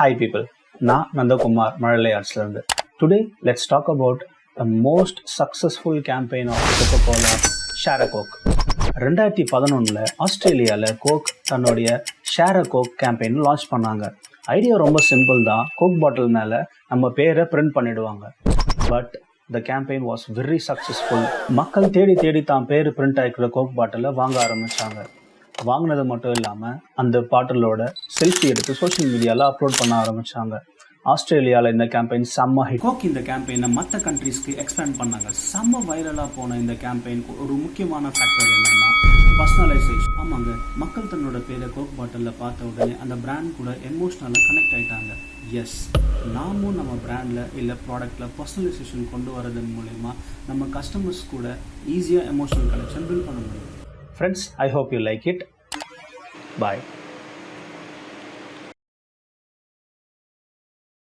Hi people, நான் நந்தகுமார் மழலை ஆர்ட்ஸ்லேருந்து. Today let's talk about the most successful campaign of Coca-Cola, Share a Coke. 2011 ஆஸ்திரேலியாவில் Coke தன்னுடைய share a Coke campaign launch பண்ணாங்க. Idea ரொம்ப simple தான். Coke bottle மேலே நம்ம பேரை பிரிண்ட் பண்ணிடுவாங்க. But the campaign was very successful. மக்கள் தேடி தேடி தான் பேர் பிரிண்ட் ஆகிக்கிற கோக் பாட்டிலை வாங்க ஆரம்பித்தாங்க. வாங்கினது மட்டும் இல்லாமல் அந்த பாட்டிலோட செல்ஃபி எடுத்து சோஷியல் மீடியாவில் அப்லோட் பண்ண ஆரம்பித்தாங்க. ஆஸ்திரேலியாவில் இந்த கேம்பெயின் செம்ம ஹிட். கோக் இந்த கேம்பெயினை மற்ற கண்ட்ரீஸ்க்கு எக்ஸ்பேண்ட் பண்ணாங்க. செம்ம வைரலாக போன இந்த கேம்பெயினுக்கு ஒரு முக்கியமான ஃபேக்டர் என்னென்னா பர்சனலைசேஷன். ஆமாங்க, மக்கள் தன்னோட பேரை கோக் பாட்டிலில் பார்த்த உடனே அந்த பிராண்ட் கூட எமோஷ்னலாக கனெக்ட் ஆகிட்டாங்க. எஸ், நாமும் நம்ம பிராண்டில் இல்லை ப்ராடக்டில் பர்சனலைசேஷன் கொண்டு வரதன் மூலயமா நம்ம கஸ்டமர்ஸ் கூட ஈஸியாக எமோஷனல் கனெக்ஷன் பில்ட் பண்ண முடியும். Friends, I hope you like it. Bye.